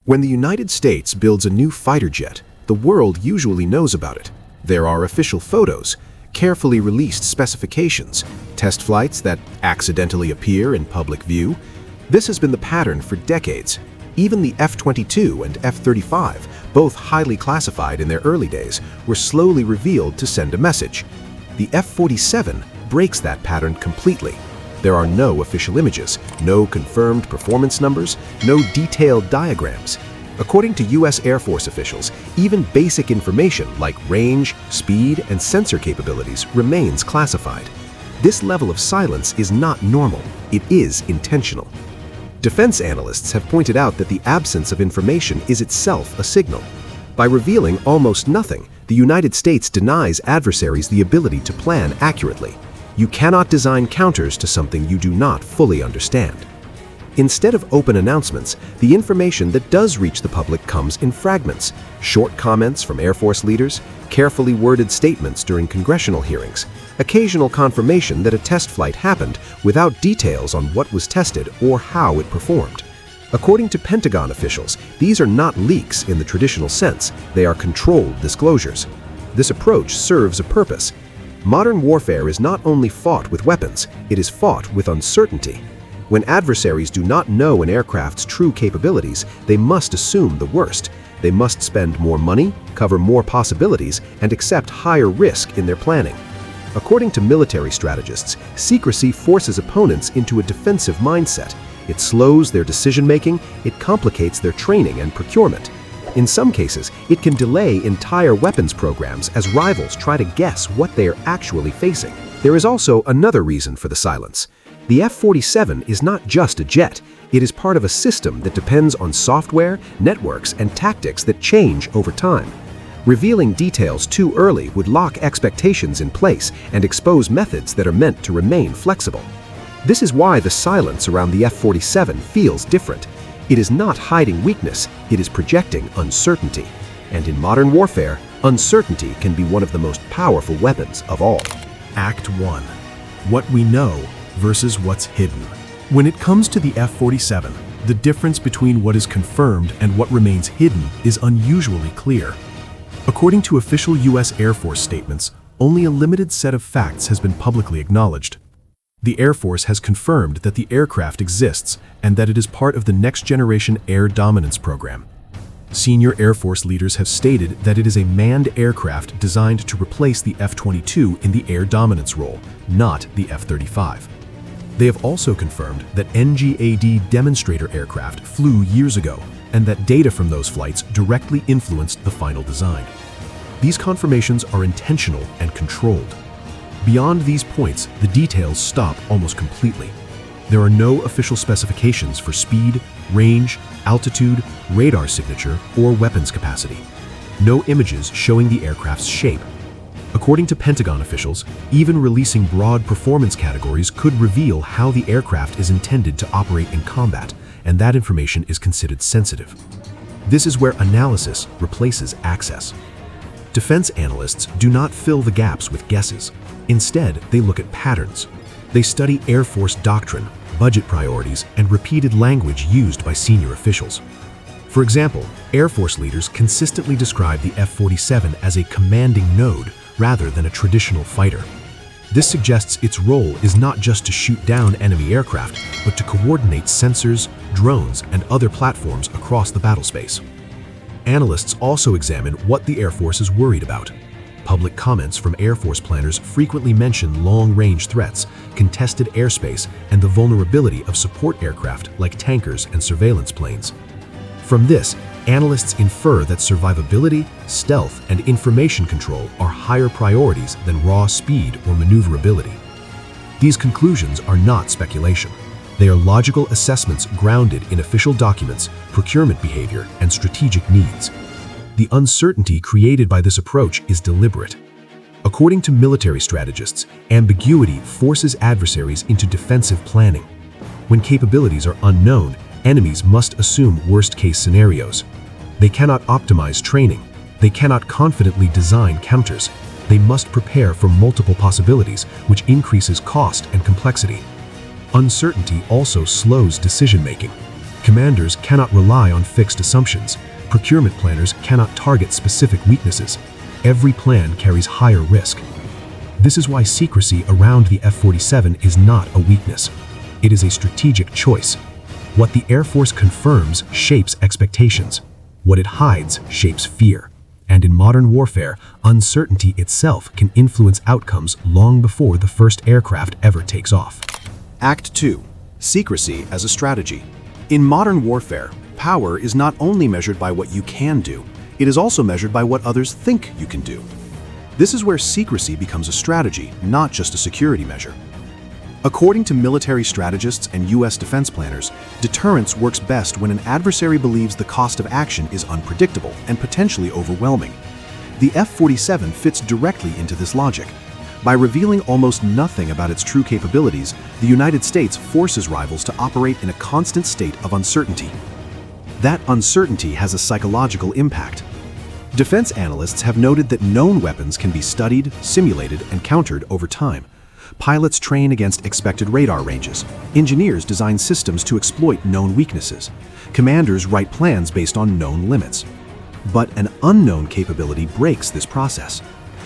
When the United States builds a new fighter jet, the world usually knows about it. There are official photos, carefully released specifications, test flights that accidentally appear in public view. This has been the pattern for decades. Even the F-22 and F-35, both highly classified in their early days, were slowly revealed to send a message. The F-47 breaks that pattern completely. There are no official images, no confirmed performance numbers, no detailed diagrams. According to U.S. Air Force officials, even basic information like range, speed, and sensor capabilities remains classified. This level of silence is not normal, it is intentional. Defense analysts have pointed out that the absence of information is itself a signal. By revealing almost nothing, the United States denies adversaries the ability to plan accurately. You cannot design counters to something you do not fully understand. Instead of open announcements, the information that does reach the public comes in fragments, short comments from Air Force leaders, carefully worded statements during congressional hearings, occasional confirmation that a test flight happened without details on what was tested or how it performed. According to Pentagon officials, these are not leaks in the traditional sense, they are controlled disclosures. This approach serves a purpose. Modern warfare is not only fought with weapons, it is fought with uncertainty. When adversaries do not know an aircraft's true capabilities, they must assume the worst. They must spend more money, cover more possibilities, and accept higher risk in their planning. According to military strategists, secrecy forces opponents into a defensive mindset. It slows their decision-making, it complicates their training and procurement. In some cases, it can delay entire weapons programs as rivals try to guess what they are actually facing. There is also another reason for the silence. The F-47 is not just a jet, it is part of a system that depends on software, networks, and tactics that change over time. Revealing details too early would lock expectations in place and expose methods that are meant to remain flexible. This is why the silence around the F-47 feels different. It is not hiding weakness, it is projecting uncertainty. And in modern warfare, uncertainty can be one of the most powerful weapons of all. Act 1. What we know versus what's hidden. When it comes to the F-47, the difference between what is confirmed and what remains hidden is unusually clear. According to official U.S. Air Force statements, only a limited set of facts has been publicly acknowledged. The Air Force has confirmed that the aircraft exists and that it is part of the Next Generation Air Dominance program. Senior Air Force leaders have stated that it is a manned aircraft designed to replace the F-22 in the air dominance role, not the F-35. They have also confirmed that NGAD demonstrator aircraft flew years ago and that data from those flights directly influenced the final design. These confirmations are intentional and controlled. Beyond these points, the details stop almost completely. There are no official specifications for speed, range, altitude, radar signature, or weapons capacity. No images showing the aircraft's shape. According to Pentagon officials, even releasing broad performance categories could reveal how the aircraft is intended to operate in combat, and that information is considered sensitive. This is where analysis replaces access. Defense analysts do not fill the gaps with guesses. Instead, they look at patterns. They study Air Force doctrine, budget priorities, and repeated language used by senior officials. For example, Air Force leaders consistently describe the F-47 as a commanding node rather than a traditional fighter. This suggests its role is not just to shoot down enemy aircraft, but to coordinate sensors, drones, and other platforms across the battlespace. Analysts also examine what the Air Force is worried about. Public comments from Air Force planners frequently mention long-range threats, contested airspace, and the vulnerability of support aircraft like tankers and surveillance planes. From this, analysts infer that survivability, stealth, and information control are higher priorities than raw speed or maneuverability. These conclusions are not speculation. They are logical assessments grounded in official documents, procurement behavior, and strategic needs. The uncertainty created by this approach is deliberate. According to military strategists, ambiguity forces adversaries into defensive planning. When capabilities are unknown, enemies must assume worst-case scenarios. They cannot optimize training. They cannot confidently design counters. They must prepare for multiple possibilities, which increases cost and complexity. Uncertainty also slows decision-making. Commanders cannot rely on fixed assumptions. Procurement planners cannot target specific weaknesses. Every plan carries higher risk. This is why secrecy around the F-47 is not a weakness. It is a strategic choice. What the Air Force confirms shapes expectations. What it hides shapes fear. And in modern warfare, uncertainty itself can influence outcomes long before the first aircraft ever takes off. Act 2. Secrecy as a strategy. In modern warfare, power is not only measured by what you can do, it is also measured by what others think you can do. This is where secrecy becomes a strategy, not just a security measure. According to military strategists and U.S. defense planners, deterrence works best when an adversary believes the cost of action is unpredictable and potentially overwhelming. The F-47 fits directly into this logic. By revealing almost nothing about its true capabilities, the United States forces rivals to operate in a constant state of uncertainty. That uncertainty has a psychological impact. Defense analysts have noted that known weapons can be studied, simulated, and countered over time. Pilots train against expected radar ranges. Engineers design systems to exploit known weaknesses. Commanders write plans based on known limits. But an unknown capability breaks this process.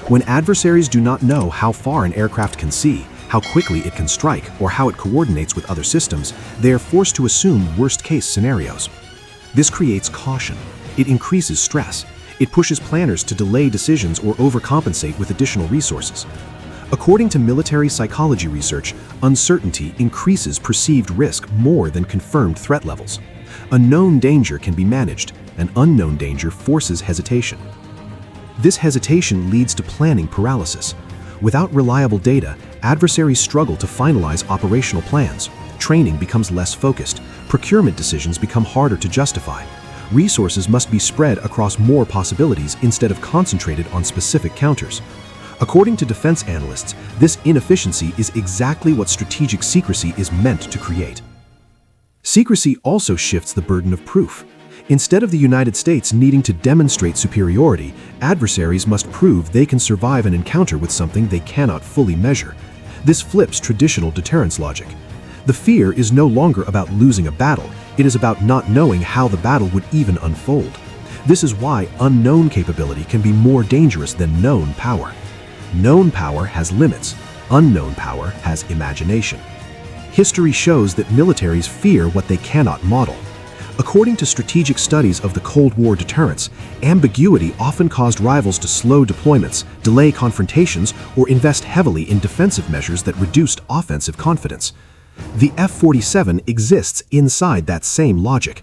When adversaries do not know how far an aircraft can see, how quickly it can strike, or how it coordinates with other systems, they are forced to assume worst-case scenarios. This creates caution. It increases stress. It pushes planners to delay decisions or overcompensate with additional resources. According to military psychology research, uncertainty increases perceived risk more than confirmed threat levels. A known danger can be managed. An unknown danger forces hesitation. This hesitation leads to planning paralysis. Without reliable data, adversaries struggle to finalize operational plans. Training becomes less focused. Procurement decisions become harder to justify. Resources must be spread across more possibilities instead of concentrated on specific counters. According to defense analysts, this inefficiency is exactly what strategic secrecy is meant to create. Secrecy also shifts the burden of proof. Instead of the United States needing to demonstrate superiority, adversaries must prove they can survive an encounter with something they cannot fully measure. This flips traditional deterrence logic. The fear is no longer about losing a battle, it is about not knowing how the battle would even unfold. This is why unknown capability can be more dangerous than known power. Known power has limits, unknown power has imagination. History shows that militaries fear what they cannot model. According to strategic studies of the Cold War deterrence, ambiguity often caused rivals to slow deployments, delay confrontations, or invest heavily in defensive measures that reduced offensive confidence. The F-47 exists inside that same logic.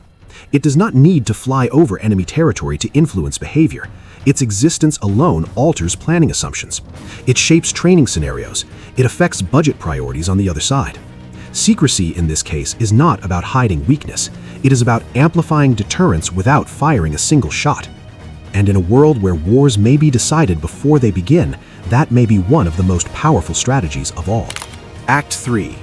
It does not need to fly over enemy territory to influence behavior. Its existence alone alters planning assumptions. It shapes training scenarios. It affects budget priorities on the other side. Secrecy in this case is not about hiding weakness. It is about amplifying deterrence without firing a single shot. And in a world where wars may be decided before they begin, that may be one of the most powerful strategies of all. Act 3.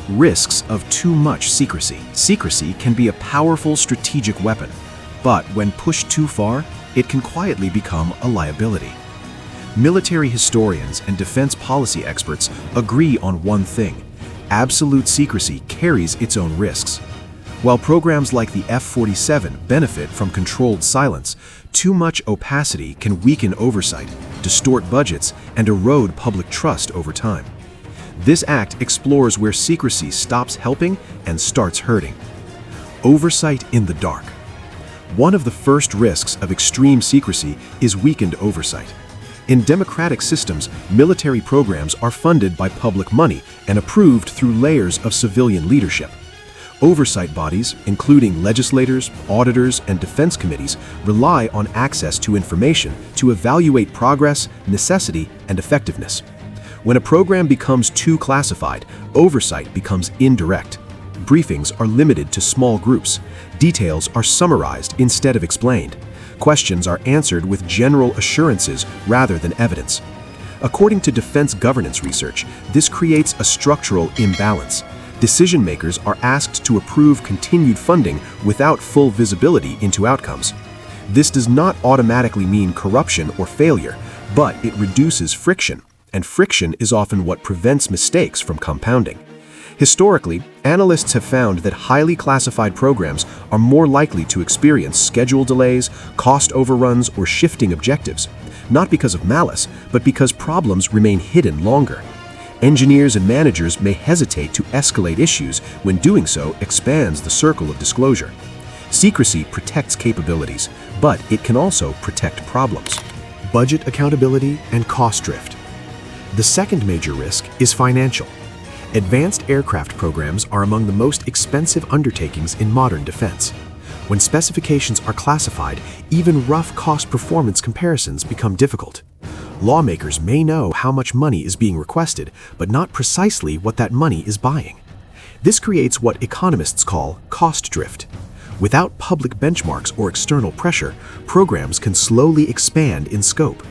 Risks of too much secrecy. Secrecy can be a powerful strategic weapon, but when pushed too far, it can quietly become a liability. Military historians and defense policy experts agree on one thing: absolute secrecy carries its own risks. While programs like the F-47 benefit from controlled silence, too much opacity can weaken oversight, distort budgets, and erode public trust over time. This act explores where secrecy stops helping and starts hurting. Oversight in the dark. One of the first risks of extreme secrecy is weakened oversight. In democratic systems, military programs are funded by public money and approved through layers of civilian leadership. Oversight bodies, including legislators, auditors, and defense committees, rely on access to information to evaluate progress, necessity, and effectiveness. When a program becomes too classified, oversight becomes indirect. Briefings are limited to small groups. Details are summarized instead of explained. Questions are answered with general assurances rather than evidence. According to defense governance research, this creates a structural imbalance. Decision-makers are asked to approve continued funding without full visibility into outcomes. This does not automatically mean corruption or failure, but it reduces friction, and friction is often what prevents mistakes from compounding. Historically, analysts have found that highly classified programs are more likely to experience schedule delays, cost overruns, or shifting objectives, not because of malice, but because problems remain hidden longer. Engineers and managers may hesitate to escalate issues when doing so expands the circle of disclosure. Secrecy protects capabilities, but it can also protect problems. Budget accountability and cost drift. The second major risk is financial. Advanced aircraft programs are among the most expensive undertakings in modern defense. When specifications are classified, even rough cost-performance comparisons become difficult. Lawmakers may know how much money is being requested, but not precisely what that money is buying. This creates what economists call cost drift. Without public benchmarks or external pressure, programs can slowly expand in scope.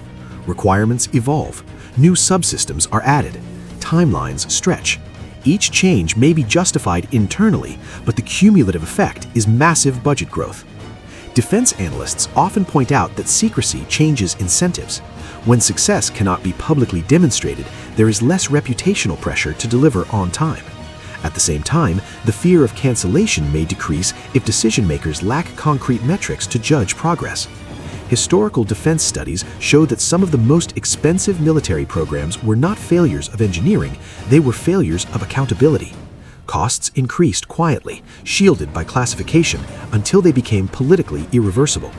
Requirements evolve, new subsystems are added, timelines stretch. Each change may be justified internally, but the cumulative effect is massive budget growth. Defense analysts often point out that secrecy changes incentives. When success cannot be publicly demonstrated, there is less reputational pressure to deliver on time. At the same time, the fear of cancellation may decrease if decision-makers lack concrete metrics to judge progress. Historical defense studies show that some of the most expensive military programs were not failures of engineering, they were failures of accountability. Costs increased quietly, shielded by classification, until they became politically irreversible.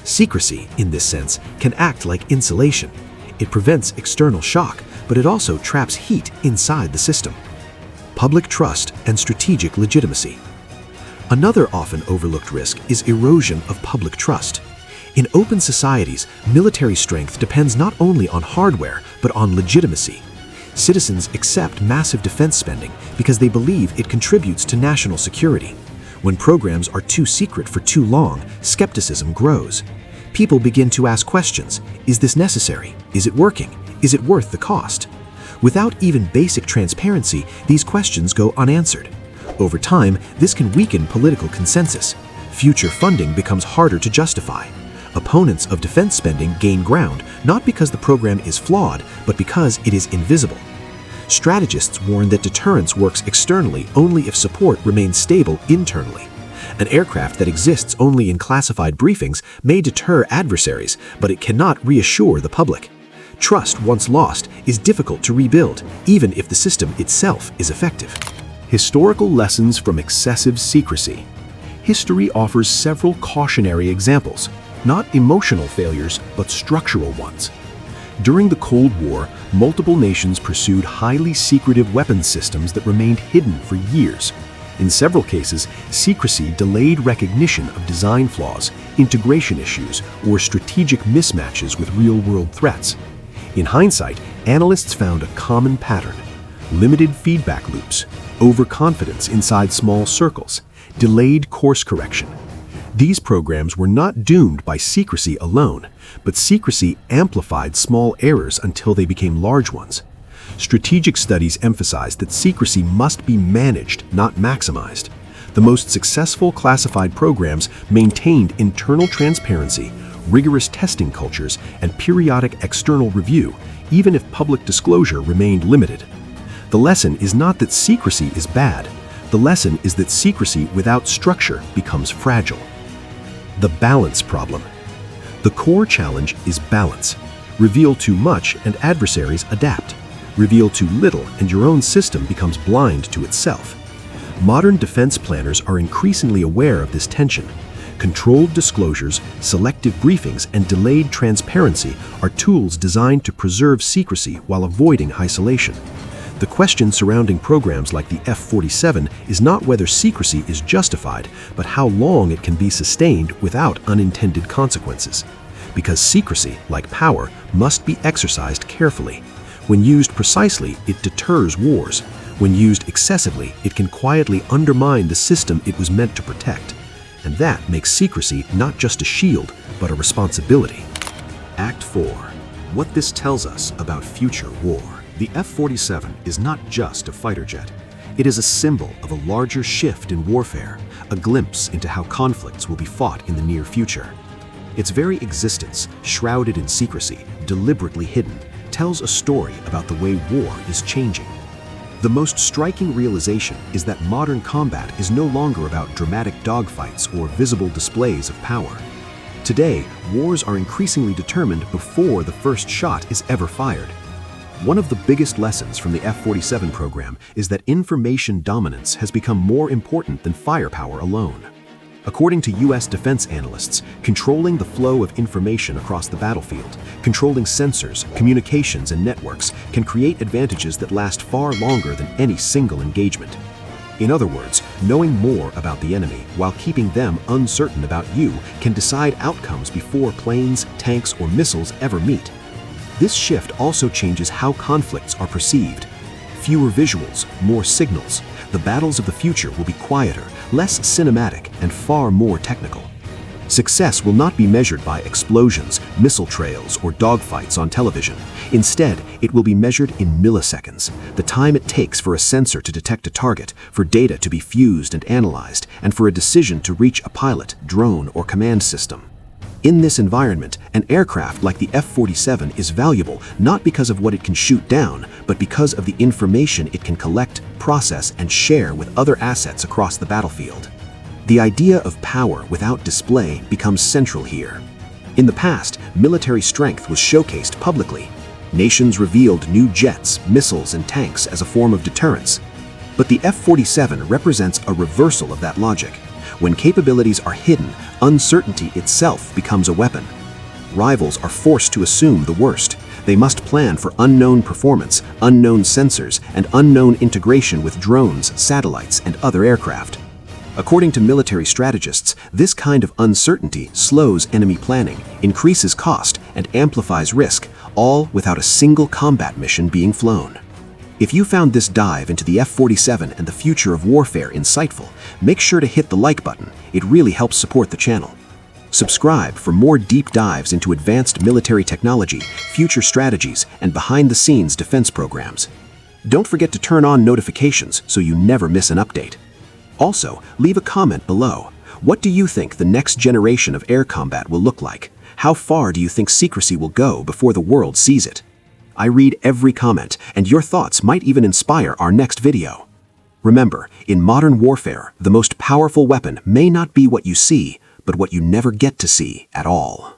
Secrecy, in this sense, can act like insulation. It prevents external shock, but it also traps heat inside the system. Public trust and strategic legitimacy. Another often overlooked risk is erosion of public trust. In open societies, military strength depends not only on hardware, but on legitimacy. Citizens accept massive defense spending because they believe it contributes to national security. When programs are too secret for too long, skepticism grows. People begin to ask questions. Is this necessary? Is it working? Is it worth the cost? Without even basic transparency, these questions go unanswered. Over time, this can weaken political consensus. Future funding becomes harder to justify. Opponents of defense spending gain ground, not because the program is flawed, but because it is invisible. Strategists warn that deterrence works externally only if support remains stable internally. An aircraft that exists only in classified briefings may deter adversaries, but it cannot reassure the public. Trust once lost is difficult to rebuild, even if the system itself is effective. Historical lessons from excessive secrecy. History offers several cautionary examples, not emotional failures, but structural ones. During the Cold War, multiple nations pursued highly secretive weapons systems that remained hidden for years. In several cases, secrecy delayed recognition of design flaws, integration issues, or strategic mismatches with real-world threats. In hindsight, analysts found a common pattern: limited feedback loops, overconfidence inside small circles, delayed course correction. These programs were not doomed by secrecy alone, but secrecy amplified small errors until they became large ones. Strategic studies emphasize that secrecy must be managed, not maximized. The most successful classified programs maintained internal transparency, rigorous testing cultures, and periodic external review, even if public disclosure remained limited. The lesson is not that secrecy is bad. The lesson is that secrecy without structure becomes fragile. The balance problem. The core challenge is balance. Reveal too much and adversaries adapt. Reveal too little and your own system becomes blind to itself. Modern defense planners are increasingly aware of this tension. Controlled disclosures, selective briefings, and delayed transparency are tools designed to preserve secrecy while avoiding isolation. The question surrounding programs like the F-47 is not whether secrecy is justified, but how long it can be sustained without unintended consequences. Because secrecy, like power, must be exercised carefully. When used precisely, it deters wars. When used excessively, it can quietly undermine the system it was meant to protect. And that makes secrecy not just a shield, but a responsibility. Act 4. What this tells us about future war. The F-47 is not just a fighter jet. It is a symbol of a larger shift in warfare, a glimpse into how conflicts will be fought in the near future. Its very existence, shrouded in secrecy, deliberately hidden, tells a story about the way war is changing. The most striking realization is that modern combat is no longer about dramatic dogfights or visible displays of power. Today, wars are increasingly determined before the first shot is ever fired. One of the biggest lessons from the F-47 program is that information dominance has become more important than firepower alone. According to U.S. defense analysts, controlling the flow of information across the battlefield, controlling sensors, communications, and networks can create advantages that last far longer than any single engagement. In other words, knowing more about the enemy while keeping them uncertain about you can decide outcomes before planes, tanks, or missiles ever meet. This shift also changes how conflicts are perceived. Fewer visuals, more signals. The battles of the future will be quieter, less cinematic, and far more technical. Success will not be measured by explosions, missile trails, or dogfights on television. Instead, it will be measured in milliseconds, the time it takes for a sensor to detect a target, for data to be fused and analyzed, and for a decision to reach a pilot, drone, or command system. In this environment, an aircraft like the F-47 is valuable not because of what it can shoot down, but because of the information it can collect, process, and share with other assets across the battlefield. The idea of power without display becomes central here. In the past, military strength was showcased publicly. Nations revealed new jets, missiles, and tanks as a form of deterrence. But the F-47 represents a reversal of that logic. When capabilities are hidden, uncertainty itself becomes a weapon. Rivals are forced to assume the worst. They must plan for unknown performance, unknown sensors, and unknown integration with drones, satellites, and other aircraft. According to military strategists, this kind of uncertainty slows enemy planning, increases cost, and amplifies risk, all without a single combat mission being flown. If you found this dive into the F-47 and the future of warfare insightful, make sure to hit the like button. It really helps support the channel. Subscribe for more deep dives into advanced military technology, future strategies, and behind-the-scenes defense programs. Don't forget to turn on notifications so you never miss an update. Also, leave a comment below. What do you think the next generation of air combat will look like? How far do you think secrecy will go before the world sees it? I read every comment, and your thoughts might even inspire our next video. Remember, in modern warfare, the most powerful weapon may not be what you see, but what you never get to see at all.